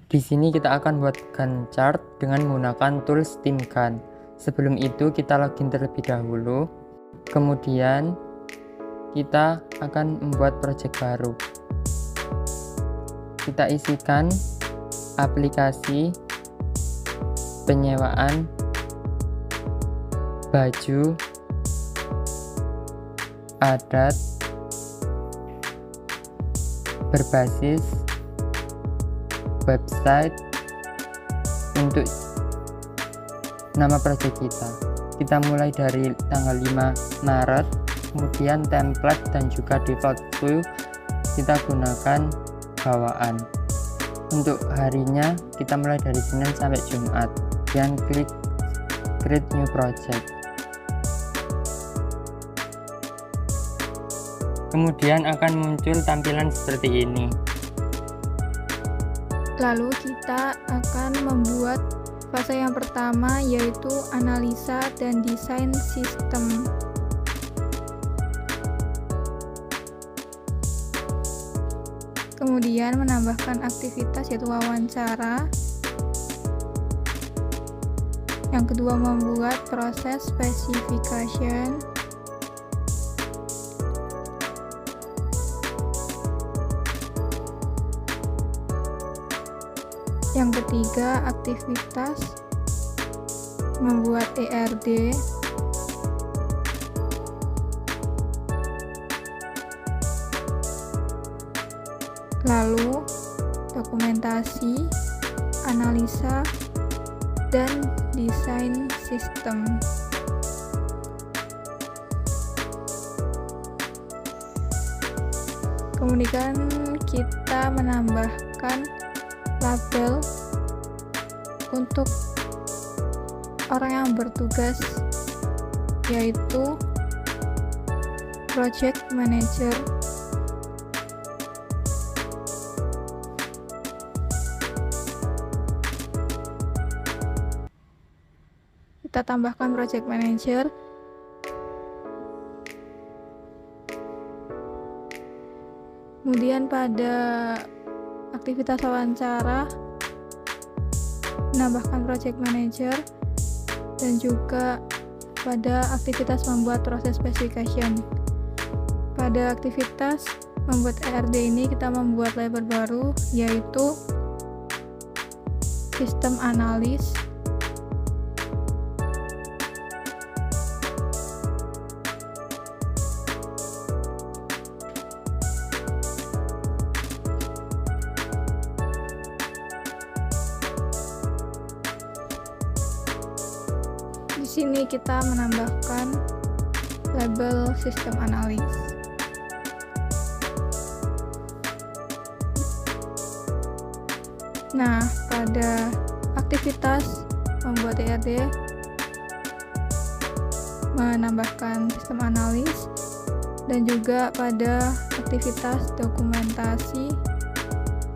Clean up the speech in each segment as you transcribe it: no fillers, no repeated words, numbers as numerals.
Di sini kita akan buat Gantt chart dengan menggunakan tools Tim Gantt. Sebelum itu kita login terlebih dahulu. Kemudian kita akan membuat project baru. Kita isikan aplikasi penyewaan baju adat berbasis website untuk nama project kita. Kita mulai dari tanggal 5 Maret, kemudian template dan juga default view kita gunakan bawaan. Untuk harinya kita mulai dari Senin sampai Jumat, dan klik create new project. Kemudian akan muncul tampilan seperti ini. Lalu kita akan membuat fase yang pertama, yaitu analisa dan desain sistem. Kemudian menambahkan aktivitas yaitu wawancara. Yang kedua, membuat proses specification. Yang ketiga, aktivitas membuat ERD. Lalu dokumentasi, analisa, dan desain sistem. Kemudian kita menambahkan label untuk orang yang bertugas, yaitu project manager. Kita tambahkan project manager. Kemudian pada aktivitas wawancara menambahkan project manager, dan juga pada aktivitas membuat proses specification. Pada aktivitas membuat ERD ini kita membuat label baru, yaitu sistem analis. Di sini kita menambahkan label sistem analis. Nah, pada aktivitas membuat ERD menambahkan sistem analis, dan juga pada aktivitas dokumentasi,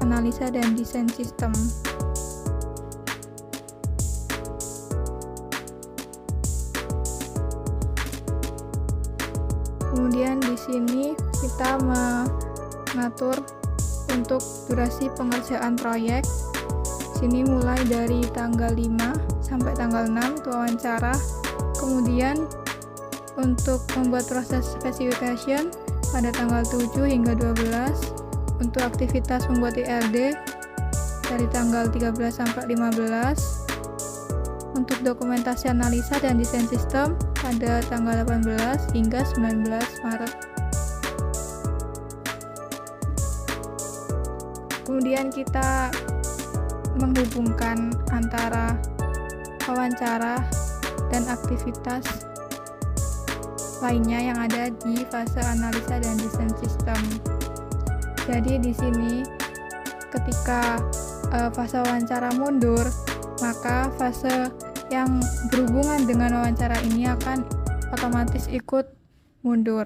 analisa, dan desain sistem. Kemudian di sini kita mengatur untuk durasi pengerjaan proyek. Sini mulai dari tanggal 5 sampai tanggal 6 itu wawancara. Kemudian untuk membuat proses specification pada tanggal 7 hingga 12. Untuk aktivitas membuat ERD dari tanggal 13 sampai 15. Untuk dokumentasi analisa dan desain sistem pada tanggal 18 hingga 19 Maret. Kemudian kita menghubungkan antara wawancara dan aktivitas lainnya yang ada di fase analisa dan desain sistem. Jadi di sini ketika fase wawancara mundur, maka fase yang berhubungan dengan wawancara ini akan otomatis ikut mundur.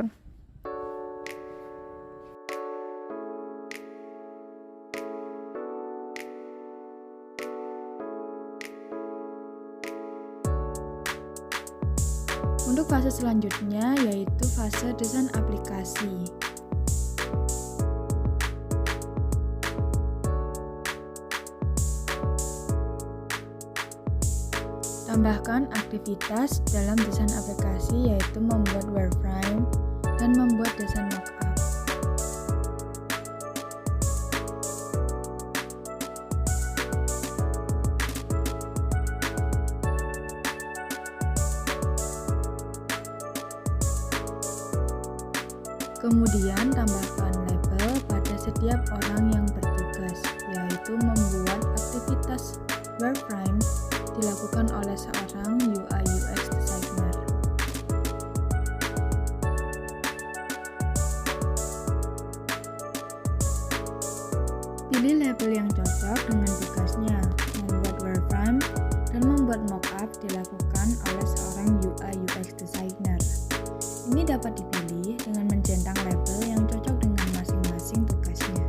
Untuk fase selanjutnya yaitu fase desain aplikasi. Tambahkan aktivitas dalam desain aplikasi yaitu membuat wireframe dan membuat desain mockup. Kemudian tambahkan label pada setiap orang yang bertugas, yaitu membuat aktivitas wireframe dilakukan oleh seorang UI UX designer. Pilih label yang cocok dengan tugasnya. Membuat wireframe dan membuat mockup dilakukan oleh seorang UI UX designer. Ini dapat dipilih dengan mencentang label yang cocok dengan masing-masing tugasnya.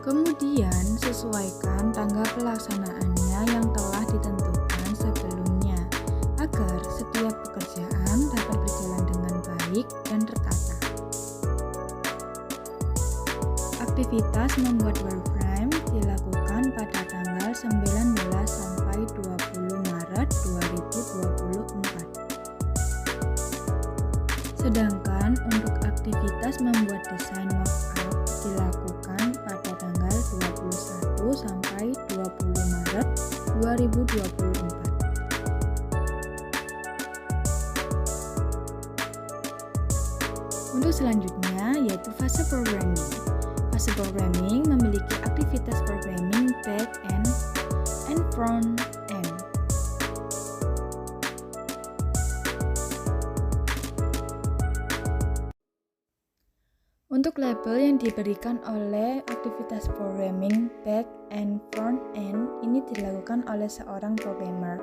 Kemudian, sesuaikan tanggal pelaksanaannya yang telah ditentukan sebelumnya, agar setiap pekerjaan dapat berjalan dengan baik dan tertata. Aktivitas membuat wireframe dilakukan pada tanggal 19 sampai 20 Maret 2024. Sedangkan untuk aktivitas membuat desain mockup dilakukan pada tanggal 21 sampai 20 Maret 2024. Untuk selanjutnya yaitu fase programming. Fase programming memiliki aktivitas programming back-end and front-end. Untuk label yang diberikan oleh aktivitas programming back and front end ini dilakukan oleh seorang programmer.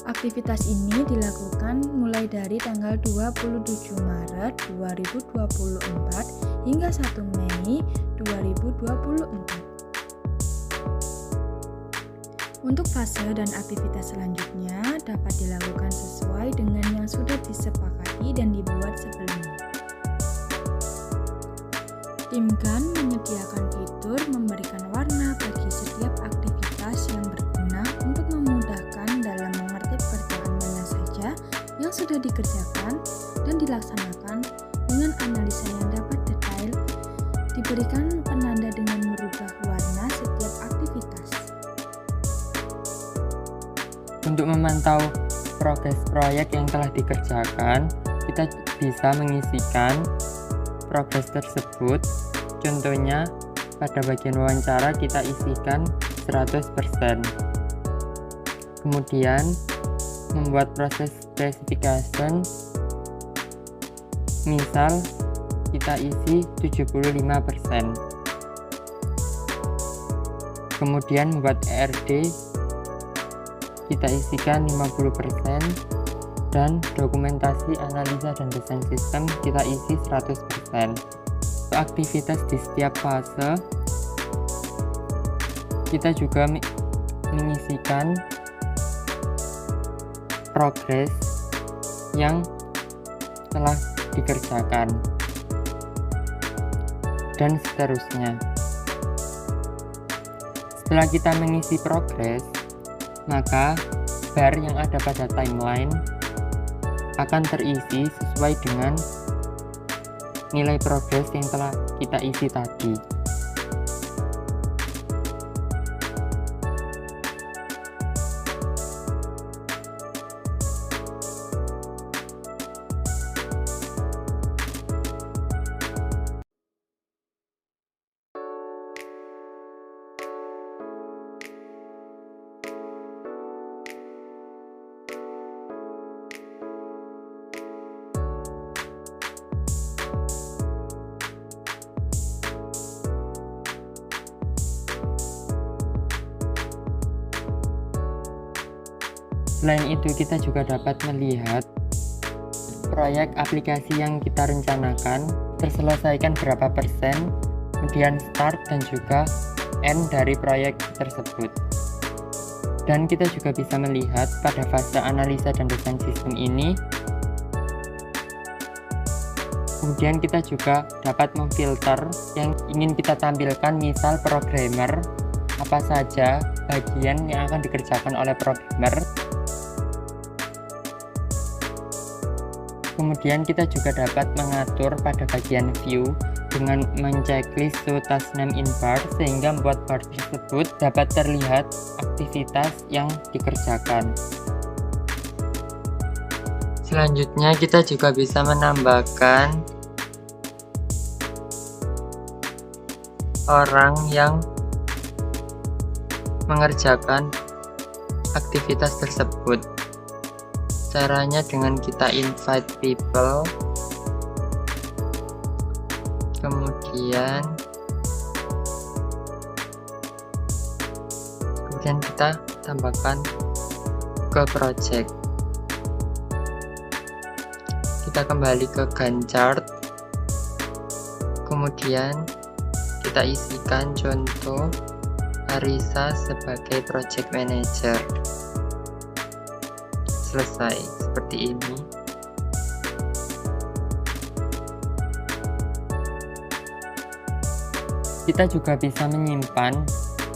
Aktivitas ini dilakukan mulai dari tanggal 27 Maret 2024 hingga 1 Mei 2024. Untuk fase dan aktivitas selanjutnya dapat dilakukan sesuai dengan yang sudah disepakati dan dibuat sebelumnya. Tim GAN menyediakan fitur memberikan warna bagi setiap aktivitas yang berguna untuk memudahkan dalam mengerti pekerjaan mana saja yang sudah dikerjakan dan dilaksanakan dengan analisa yang dapat detail, diberikan penanda dengan merubah warna setiap aktivitas. Untuk memantau progres proyek yang telah dikerjakan, kita bisa mengisikan progres tersebut. Contohnya, pada bagian wawancara kita isikan 100%. Kemudian, membuat proses specification, misal kita isi 75%. Kemudian membuat ERD kita isikan 50%, dan dokumentasi analisa dan desain sistem kita isi 100%. Untuk aktivitas di setiap fase kita juga mengisikan progres yang telah dikerjakan dan seterusnya. Setelah kita mengisi progres, maka bar yang ada pada timeline akan terisi sesuai dengan nilai progres yang telah kita isi tadi. Selain itu, kita juga dapat melihat proyek aplikasi yang kita rencanakan terselesaikan berapa persen, kemudian start dan juga end dari proyek tersebut. Dan kita juga bisa melihat pada fase analisa dan desain sistem ini Kemudian kita juga dapat memfilter yang ingin kita tampilkan, misal programmer, apa saja bagian yang akan dikerjakan oleh programmer. Kemudian kita juga dapat mengatur pada bagian view dengan menceklis show task name in bar, sehingga membuat bar tersebut dapat terlihat aktivitas yang dikerjakan. Selanjutnya kita juga bisa menambahkan orang yang mengerjakan aktivitas tersebut. Caranya dengan kita invite people, kemudian kita tambahkan ke project. Kita kembali ke Gantt chart, kemudian kita isikan contoh Arisa sebagai project manager. Selesai seperti ini. Kita juga bisa menyimpan